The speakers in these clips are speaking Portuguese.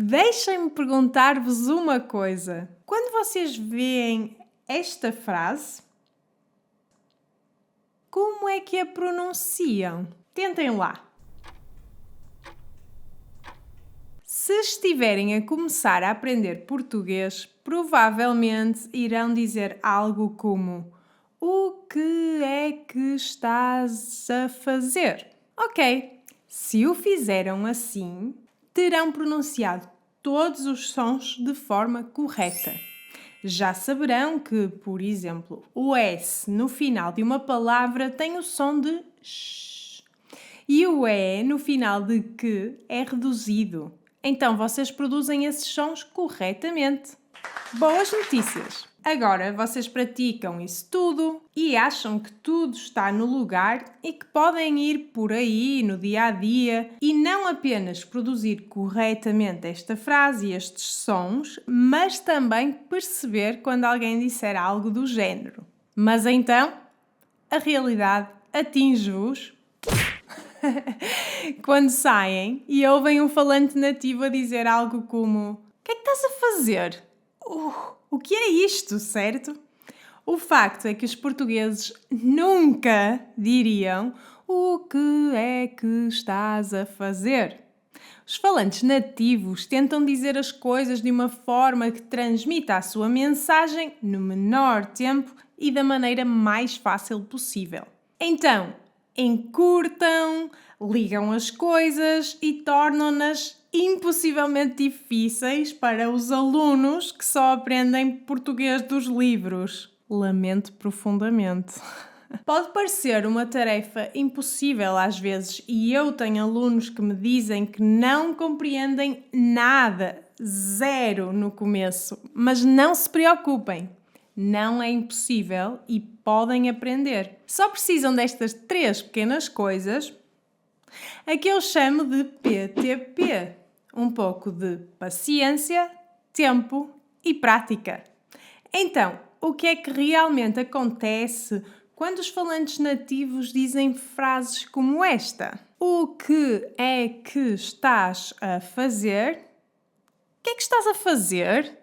Deixem-me perguntar-vos uma coisa. Quando vocês veem esta frase, como é que a pronunciam? Tentem lá. Se estiverem a começar a aprender português, provavelmente irão dizer algo como: o que é que estás a fazer? Ok, se o fizeram assim, terão pronunciado todos os sons de forma correta. Já saberão que, por exemplo, o S no final de uma palavra tem o som de sh e o E no final de que é reduzido. Então vocês produzem esses sons corretamente. Boas notícias! Agora vocês praticam isso tudo e acham que tudo está no lugar e que podem ir por aí no dia a dia e não apenas produzir corretamente esta frase e estes sons, mas também perceber quando alguém disser algo do género. Mas então, a realidade atinge-vos quando saem e ouvem um falante nativo a dizer algo como: o que é que estás a fazer? O que é isto, certo? O facto é que os portugueses nunca diriam: o que é que estás a fazer? Os falantes nativos tentam dizer as coisas de uma forma que transmita a sua mensagem no menor tempo e da maneira mais fácil possível. Então, encurtam, ligam as coisas e tornam-nas impossivelmente difíceis para os alunos que só aprendem português dos livros. Lamento profundamente. Pode parecer uma tarefa impossível às vezes e eu tenho alunos que me dizem que não compreendem nada, zero no começo, mas não se preocupem. Não é impossível e podem aprender. Só precisam destas 3 pequenas coisas, a que eu chamo de PTP. Um pouco de paciência, tempo e prática. Então, o que é que realmente acontece quando os falantes nativos dizem frases como esta? O que é que estás a fazer? O que é que estás a fazer?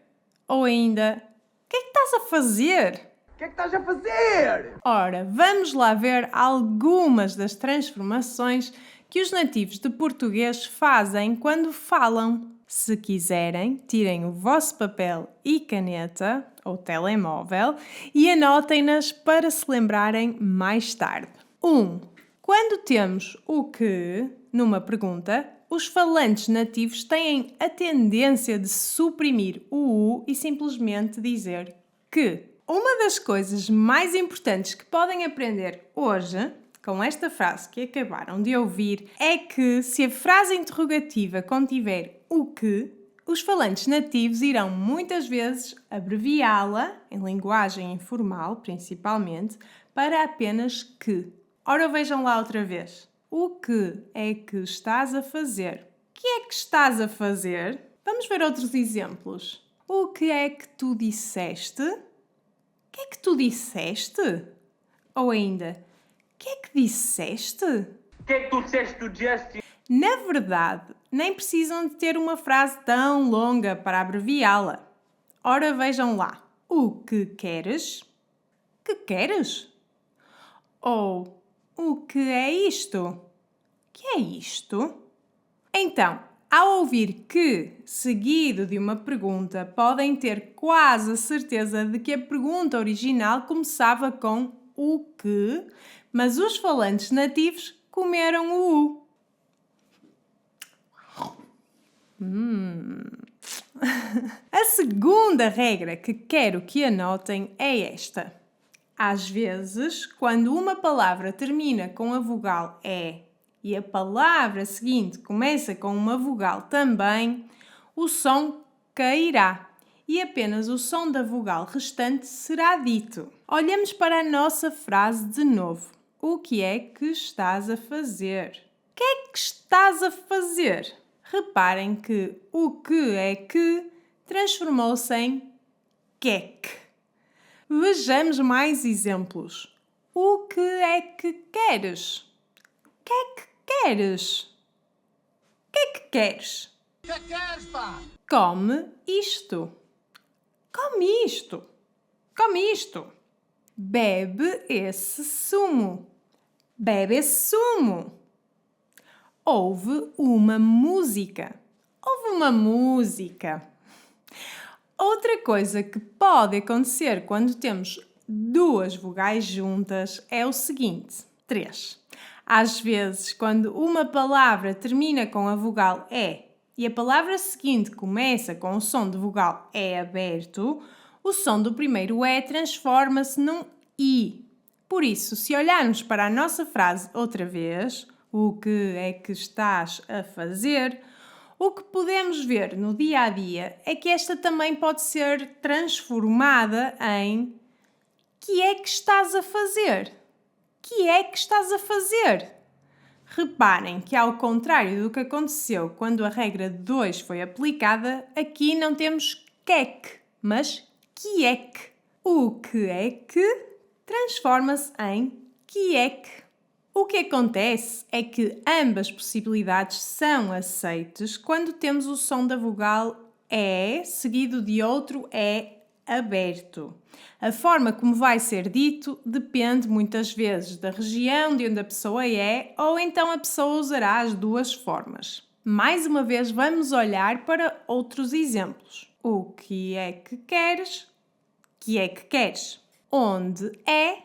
Ou ainda, o que é que estás a fazer? O que é que estás a fazer? Ora, vamos lá ver algumas das transformações que os nativos de português fazem quando falam. Se quiserem, tirem o vosso papel e caneta, ou telemóvel, e anotem-nas para se lembrarem mais tarde. 1. Quando temos o que numa pergunta, os falantes nativos têm a tendência de suprimir o U e simplesmente dizer que. Uma das coisas mais importantes que podem aprender hoje, com esta frase que acabaram de ouvir, é que se a frase interrogativa contiver o que, os falantes nativos irão muitas vezes abreviá-la, em linguagem informal principalmente, para apenas que. Ora, vejam lá outra vez. O que é que estás a fazer? O que é que estás a fazer? Vamos ver outros exemplos. O que é que tu disseste? O que é que tu disseste? Ou ainda, o que é que disseste? O que é que tu disseste do Justin? Na verdade, nem precisam de ter uma frase tão longa para abreviá-la. Ora, vejam lá. O que queres? Que queres? Ou o que é isto? Que é isto? Então, ao ouvir que, seguido de uma pergunta, podem ter quase a certeza de que a pergunta original começava com o que, mas os falantes nativos comeram o U. A segunda regra que quero que anotem é esta. Às vezes, quando uma palavra termina com a vogal E e a palavra seguinte começa com uma vogal também, o som cairá e apenas o som da vogal restante será dito. Olhamos para a nossa frase de novo. O que é que estás a fazer? O que é que estás a fazer? Reparem que o que é que transformou-se em queque. Vejamos mais exemplos. O que é que queres? O que é que queres? O que é que queres? Que queres, pá? Come isto. Come isto. Come isto. Bebe esse sumo. Bebe esse sumo. Ouve uma música. Ouve uma música. Outra coisa que pode acontecer quando temos duas vogais juntas é o seguinte: 3. Às vezes, quando uma palavra termina com a vogal E e a palavra seguinte começa com o som de vogal E aberto, o som do primeiro E transforma-se num I. Por isso, se olharmos para a nossa frase outra vez, o que é que estás a fazer? O que podemos ver no dia a dia é que esta também pode ser transformada em que é que estás a fazer? Que é que estás a fazer? Reparem que, ao contrário do que aconteceu quando a regra 2 foi aplicada, aqui não temos queque, mas quiek. O que é que transforma-se em quiek. O que acontece é que ambas possibilidades são aceites quando temos o som da vogal E seguido de outro E aberto. A forma como vai ser dito depende muitas vezes da região de onde a pessoa é, ou então a pessoa usará as duas formas. Mais uma vez vamos olhar para outros exemplos. O que é que queres? Que é que queres? Onde é?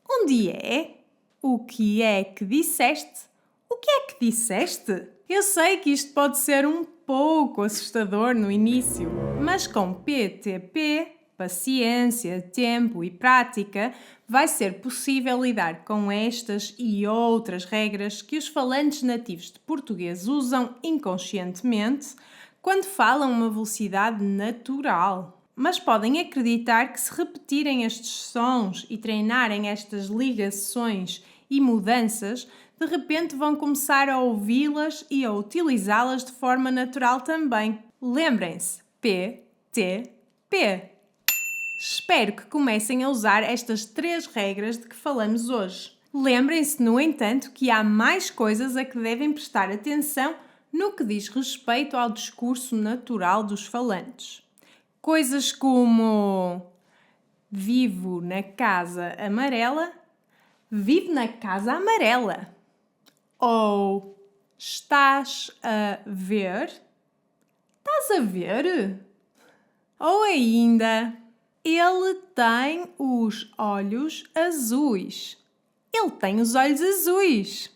Onde é? O que é que disseste? O que é que disseste? Eu sei que isto pode ser um pouco assustador no início, mas com PTP, paciência, tempo e prática, vai ser possível lidar com estas e outras regras que os falantes nativos de português usam inconscientemente quando falam uma velocidade natural. Mas podem acreditar que, se repetirem estes sons e treinarem estas ligações e mudanças, de repente vão começar a ouvi-las e a utilizá-las de forma natural também. Lembrem-se, P, T, P. Espero que comecem a usar estas 3 regras de que falamos hoje. Lembrem-se, no entanto, que há mais coisas a que devem prestar atenção no que diz respeito ao discurso natural dos falantes. Coisas como vivo na casa amarela, vive na casa amarela. Ou estás a ver? Estás a ver? Ou ainda, ele tem os olhos azuis. Ele tem os olhos azuis.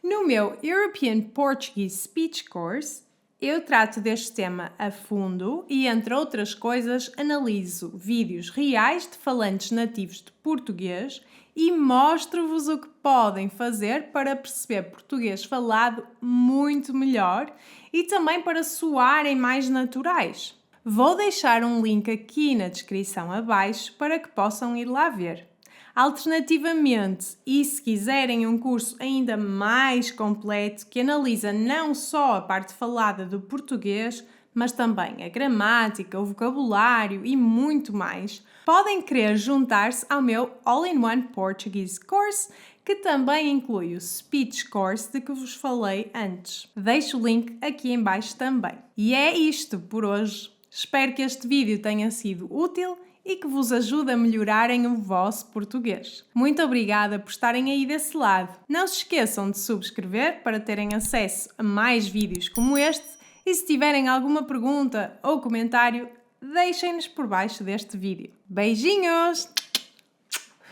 No meu European Portuguese Speech Course, eu trato deste tema a fundo e, entre outras coisas, analiso vídeos reais de falantes nativos de português e mostro-vos o que podem fazer para perceber português falado muito melhor e também para soarem mais naturais. Vou deixar um link aqui na descrição abaixo para que possam ir lá ver. Alternativamente, e se quiserem um curso ainda mais completo que analisa não só a parte falada do português, mas também a gramática, o vocabulário e muito mais, podem querer juntar-se ao meu All-in-One Portuguese Course, que também inclui o Speech Course de que vos falei antes. Deixo o link aqui em baixo também. E é isto por hoje. Espero que este vídeo tenha sido útil e que vos ajude a melhorarem o vosso português. Muito obrigada por estarem aí desse lado. Não se esqueçam de subscrever para terem acesso a mais vídeos como este e, se tiverem alguma pergunta ou comentário, deixem-nos por baixo deste vídeo. Beijinhos!